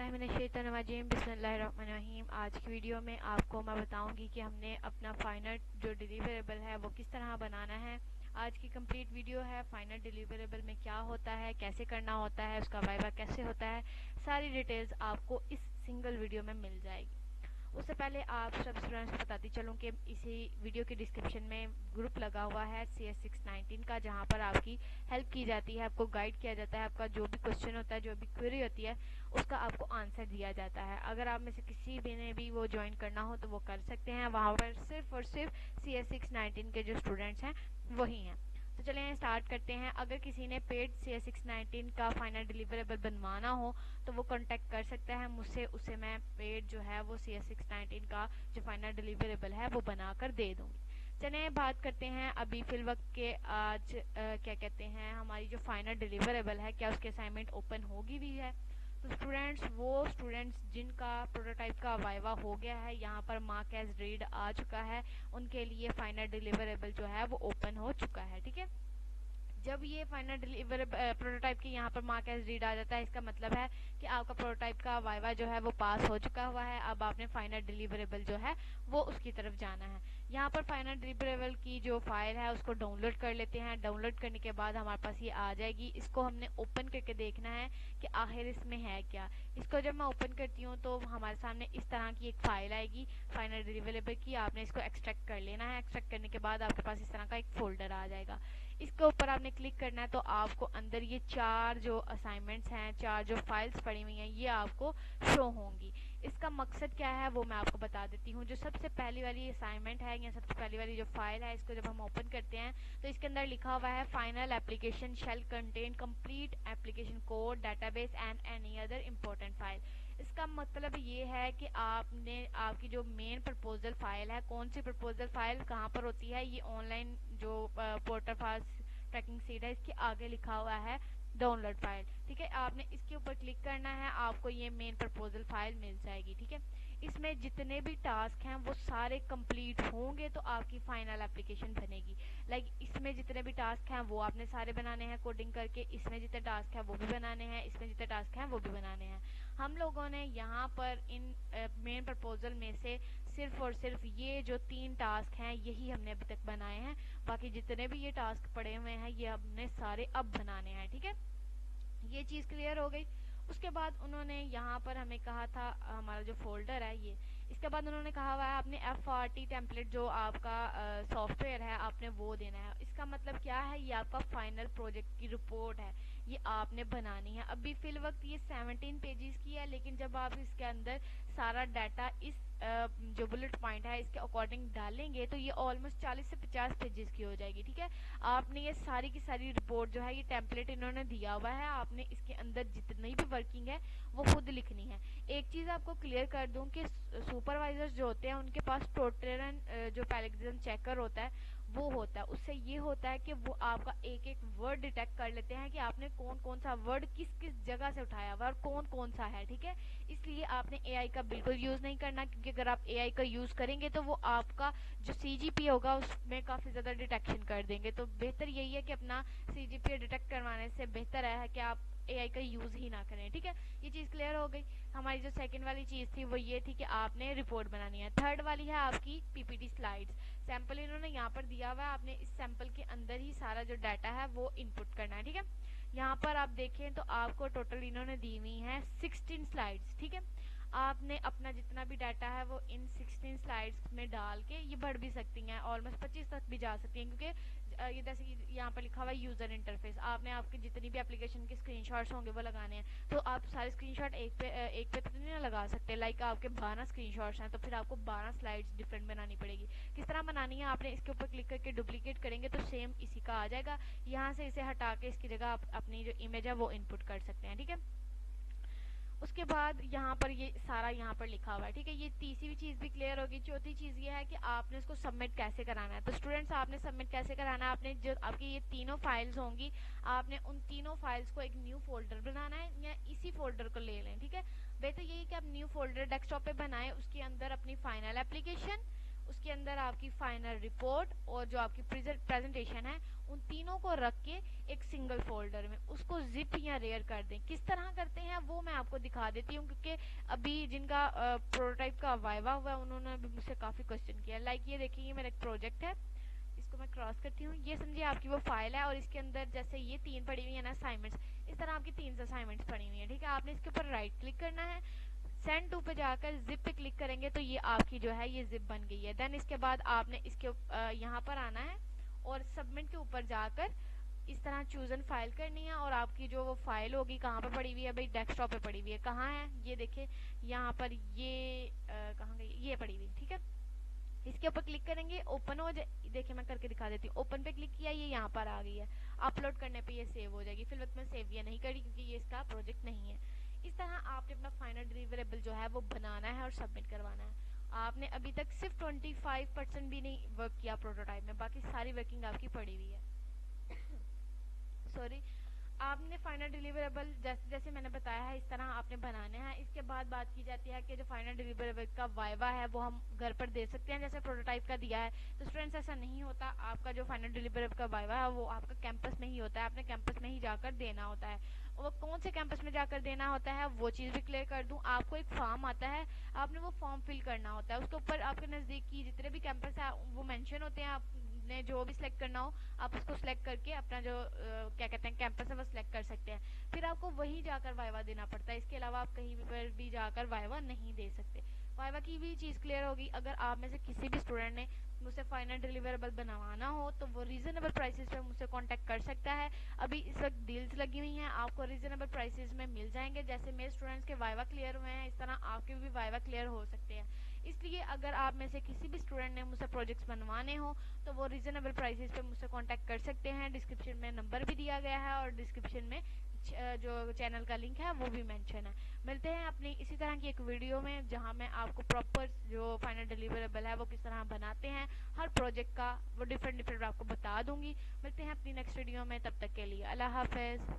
बिस्मिल्लाहिर्रहमानिर्रहीम बिस्मिल्लाहिर्रहमानिर्रहीम। आज की वीडियो में आपको मैं बताऊंगी कि हमने अपना फाइनल जो डिलीवरेबल है वो किस तरह बनाना है। आज की कंप्लीट वीडियो है फाइनल डिलीवरेबल में क्या होता है, कैसे करना होता है, उसका वाइवा कैसे होता है, सारी डिटेल्स आपको इस सिंगल वीडियो में मिल जाएगी। उससे पहले आप सब स्टूडेंट्स बताती चलूँ कि इसी वीडियो के डिस्क्रिप्शन में ग्रुप लगा हुआ है CS619 का, जहाँ पर आपकी हेल्प की जाती है, आपको गाइड किया जाता है, आपका जो भी क्वेश्चन होता है, जो भी क्वेरी होती है उसका आपको आंसर दिया जाता है। अगर आप में से किसी भी ने भी वो ज्वाइन करना हो तो वो कर सकते हैं। वहाँ पर सिर्फ और सिर्फ CS619 के जो स्टूडेंट्स हैं वही हैं। तो चलिए स्टार्ट करते हैं। अगर किसी ने पेड CS619 का फाइनल डिलीवरेबल बनवाना हो तो वो कांटेक्ट कर सकता है मुझसे, उसे मैं पेड जो है वो CS619 का जो फाइनल डिलीवरेबल है वो बनाकर दे दूंगी। चलिए बात करते हैं अभी फिल वक्त के आज क्या कहते हैं हमारी जो फाइनल डिलीवरेबल है, क्या उसकी असाइनमेंट ओपन होगी भी है। तो स्टूडेंट्स जिनका प्रोटोटाइप का वाइवा हो गया है, यहाँ पर मार्क एज रीड आ चुका है, उनके लिए फाइनल डिलीवरेबल जो है वो ओपन हो चुका है। ठीक है, जब ये फाइनल डिलीवरेबल प्रोटोटाइप की यहाँ पर मार्क एज रीड आ जाता है, इसका मतलब है कि आपका प्रोटोटाइप का वाइवा जो है वो पास हो चुका हुआ है। अब आपने फाइनल डिलीवरेबल जो है वो उसकी तरफ जाना है। यहाँ पर फाइनल डिलीवरेबल की जो फाइल है उसको डाउनलोड कर लेते हैं। डाउनलोड करने के बाद हमारे पास ये आ जाएगी। इसको हमने ओपन करके देखना है कि आखिर इसमें है क्या। इसको जब मैं ओपन करती हूँ तो हमारे सामने इस तरह की एक फाइल आएगी फाइनल डिलीवरेबल की। आपने इसको एक्सट्रैक्ट कर लेना है। एक्सट्रैक्ट करने के बाद आपके पास इस तरह का एक फोल्डर आ जाएगा। इसके ऊपर आपने क्लिक करना है तो आपको अंदर ये चार जो असाइनमेंट्स हैं, चार जो फाइल्स पड़ी हुई हैं, ये आपको शो होंगी। इसका मकसद क्या है वो मैं आपको बता देती हूँ। जो सबसे पहली वाली असाइनमेंट है या सबसे पहली वाली जो फाइल है, इसको जब हम ओपन करते हैं तो इसके अंदर लिखा हुआ है final application shall contain complete application code database and any other important file. इसका मतलब ये है कि आपकी जो मेन प्रपोजल फाइल है, कौन सी प्रपोजल फाइल कहाँ पर होती है, ये ऑनलाइन जो पोर्टल फास्ट ट्रैकिंग सीट है इसके आगे लिखा हुआ है डाउनलोड फाइल। ठीक है, आपने इसके ऊपर क्लिक करना है, आपको ये मेन प्रपोजल फाइल मिल जाएगी। ठीक है, इसमें जितने भी टास्क हैं वो सारे कंप्लीट होंगे तो आपकी फाइनल एप्लीकेशन बनेगी। इसमें जितने भी टास्क हैं वो आपने सारे बनाने हैं कोडिंग करके, इसमें जितने टास्क हैं वो भी बनाने हैं, इसमें जितने टास्क हैं वो भी बनाने हैं। हम लोगों ने यहाँ पर इन मेन प्रपोजल में से सिर्फ और सिर्फ ये जो 3 टास्क हैं यही हमने अभी तक बनाए हैं। बाकी जितने भी ये टास्क पड़े हुए हैं ये हमने सारे अब बनाने हैं। ठीक है, ये चीज़ क्लियर हो गई। उसके बाद उन्होंने यहाँ पर हमें कहा था हमारा जो फोल्डर है ये, इसके बाद उन्होंने कहा हुआ है आपने FRT टेम्पलेट जो आपका सॉफ्टवेयर है आपने वो देना है। इसका मतलब क्या है, ये आपका फाइनल प्रोजेक्ट की रिपोर्ट है, ये आपने बनानी है। अभी फिल वक्त ये 17 पेजेस की है, लेकिन जब आप इसके अंदर सारा डाटा इस जो बुलेट पॉइंट है इसके अकॉर्डिंग डालेंगे तो ये ऑलमोस्ट 40 से 50 पेजेस की हो जाएगी। ठीक है, आपने ये सारी की सारी रिपोर्ट जो है, ये टेम्पलेट इन्होंने दिया हुआ है, आपने इसके अंदर जितनी भी वर्किंग है वो खुद लिखनी है। एक चीज़ आपको क्लियर कर दूं कि सुपरवाइजर्स जो होते हैं उनके पास टोटरन जो पैराग्राफ चेकर होता है वो होता है। उससे ये होता है कि वो आपका एक एक वर्ड डिटेक्ट कर लेते हैं कि आपने कौन कौन सा वर्ड किस किस जगह से उठाया हुआ और कौन कौन सा है। ठीक है, इसलिए आपने AI का बिल्कुल यूज़ नहीं करना, क्योंकि अगर आप AI का यूज़ करेंगे तो वो आपका जो CGP होगा उसमें काफ़ी ज़्यादा डिटेक्शन कर देंगे। तो बेहतर यही है कि अपना CGP डिटेक्ट करवाने से बेहतर है कि आप AI का यूज़ ही ना करें। ठीक है, ये चीज़ क्लियर हो गई। हमारी जो सेकंड वाली चीज़ थी वो ये थी कि आपने रिपोर्ट बनानी है। थर्ड वाली है आपकी PPT स्लाइड्स। सैंपल इन्होंने यहाँ पर दिया हुआ है, आपने इस सैंपल के अंदर ही सारा जो डाटा है वो इनपुट करना है। ठीक है, यहाँ पर आप देखें तो आपको टोटल इन्होंने दी हुई है 16 स्लाइड्स। ठीक है, आपने अपना जितना भी डाटा है वो इन 16 स्लाइड्स में डाल के, ये बढ़ भी सकती हैं, ऑलमोस्ट 25 तक भी जा सकती हैं, क्योंकि ये जैसे कि यहाँ पर लिखा हुआ है यूज़र इंटरफेस, आपने आपके जितनी भी एप्लीकेशन के स्क्रीनशॉट्स होंगे वो लगाने हैं। तो आप सारे स्क्रीनशॉट एक पे तो नहीं लगा सकते। आपके 12 स्क्रीनशॉट्स हैं तो फिर आपको 12 स्लाइड्स डिफरेंट बनानी पड़ेगी। किस तरह बनानी है, आपने इसके ऊपर क्लिक करके डुप्लीकेट करेंगे तो सेम इसी का आ जाएगा। यहाँ से इसे हटा के इसकी जगह आप अपनी जो इमेज है वो इनपुट कर सकते हैं। ठीक है, उसके बाद यहाँ पर ये सारा यहाँ पर लिखा हुआ है। ठीक है, ये तीसरी चीज़ भी क्लियर होगी। चौथी चीज़ ये है कि आपने इसको सबमिट कैसे कराना है। तो स्टूडेंट्स आपने सबमिट कैसे कराना है, आपने जो आपकी ये तीनों फाइल्स होंगी, आपने उन तीनों फाइल्स को एक न्यू फोल्डर बनाना है या इसी फोल्डर को ले लें। ठीक है, बेहतर यही कि आप न्यू फोल्डर डेस्कटॉप पे बनाएं, उसके अंदर अपनी फाइनल एप्लीकेशन, اس کے اندر آپ کی فائنل رپورٹ اور جو آپ کی پریزنٹیشن ہے ان تینوں کو رکھ کے ایک سنگل فولڈر میں اس کو زپ یا ریئر کر دیں. کس طرح کرتے ہیں وہ میں آپ کو دکھا دیتی ہوں, کیونکہ ابھی جن کا پروٹوٹائپ کا وائوا ہوا ہے انہوں نے بھی مجھ سے کافی کوشچن کیا. لائک یہ دیکھیں, یہ میرا ایک پروجیکٹ ہے, اس کو میں کراس کرتی ہوں. یہ سمجھے آپ کی وہ فائل ہے اور اس کے اندر جیسے یہ 3 پڑی ہوئی ہیں نا اسائنمنٹس, اس طرح آپ کی 3 اسائنمنٹس پڑی ہوئی ہیں. ٹھیک ہے, آپ نے اس کے اوپر رائٹ کلک کرنا ہے, سینڈ ٹو پہ جا کر زپ پہ کلک کریں گے تو یہ آپ کی جو ہے یہ زپ بن گئی ہے. دین اس کے بعد آپ نے اس کے یہاں پر آنا ہے اور سبمٹ کے اوپر جا کر اس طرح چوزن فائل کرنی ہے, اور آپ کی جو وہ فائل ہوگی کہاں پہ پڑی ہوئی ہے بھائی, ڈیسک ٹاپ پہ پڑی ہوئی ہے. کہاں ہے یہ دیکھیں یہاں پر, یہ کہاں گئی, یہ پڑی ہوئی. ٹھیک ہے, اس کے اوپر کلک کریں گے, اوپن ہو جائے, دیکھیں میں کر کے دکھا دیتی ہوں. اوپن پہ کلک کیا, یہ یہاں پر آ گئی ہے. اپلوڈ کرنے پہ یہ سیو ہو جائے گی. فی الوقت میں سیو یہ نہیں کری کیونکہ یہ اس کا پروجیکٹ نہیں ہے. اس طرح آپ نے اپنا فائنل ڈیلیوریبل جو ہے وہ بنانا ہے اور سبمٹ کروانا ہے. آپ نے ابھی تک صرف 25% بھی نہیں ورک کیا پروٹوٹائپ میں, باقی ساری ورکنگ آپ کی پڑی ہوئی ہے. سوری, آپ نے فائنل ڈیلیوریبل جیسے میں نے بتایا ہے اس طرح آپ نے بنانے ہیں. اس کے بعد بات کی جاتی ہے کہ جو فائنل ڈیلیوریبل کا وائوا ہے وہ ہم گھر پر دے سکتے ہیں جیسے پروٹوٹائپ کا دیا ہے. تو اسٹوڈینٹس ایسا نہیں ہوتا, آپ کا جو فائنل ڈیلیوریبل کا وائوا ہے وہ آپ کا کیمپس میں ہی ہوتا ہے, آپ نے کیمپس میں ہی جا کر دینا ہوتا ہے. وہ کون سے کیمپس میں جا کر دینا ہوتا ہے وہ چیز بھی کلیئر کر دوں. آپ کو ایک فارم آتا ہے, آپ نے وہ فارم فل کرنا ہوتا ہے. اس کے اوپر آپ کے نزدیک کی جتنے بھی کیمپس ہیں وہ مینشن ہوتے ہیں. آپ نے جو بھی سلیکٹ کرنا ہو آپ اس کو سلیکٹ کر کے اپنا جو کیا کہتے ہیں کیمپس ہے وہ سلیکٹ کر سکتے ہیں. پھر آپ کو وہیں جا کر وائوا دینا پڑتا ہے. اس کے علاوہ آپ کہیں پر بھی جا کر وائوا نہیں دے سکتے. وائوا کی بھی چیز کلیئر ہوگی. اگر آپ میں سے کسی بھی اسٹوڈنٹ نے مجھ سے فائنل ڈیلیوریبل بنوانا ہو تو وہ ریزنیبل پرائسز پہ مجھ سے کانٹیکٹ کر سکتا ہے. ابھی اس وقت ڈیلز لگی ہوئی ہیں, آپ کو ریزنیبل پرائسز میں مل جائیں گے. جیسے میرے اسٹوڈنٹس کے وائوا کلیئر ہوئے ہیں اس طرح آپ کے بھی وائوا کلیئر ہو سکتے ہیں. اس لیے اگر آپ میں سے کسی بھی اسٹوڈنٹ نے مجھ سے پروجیکٹس بنوانے ہوں تو وہ ریزنیبل پرائسز پہ مجھ سے کانٹیکٹ کر سکتے ہیں. ڈسکرپشن میں نمبر بھی دیا گیا ہے اور ڈسکرپشن میں جو چینل کا لنک ہے وہ بھی مینشن ہے. ملتے ہیں اپنی اسی طرح کی ایک ویڈیو میں جہاں میں آپ کو پراپر جو فائنل ڈیلیوریبل ہے وہ کس طرح بناتے ہیں ہر پروجیکٹ کا وہ ڈفرینٹ آپ کو بتا دوں گی. ملتے ہیں اپنی نیکسٹ ویڈیو میں, تب تک کے لیے اللہ حافظ.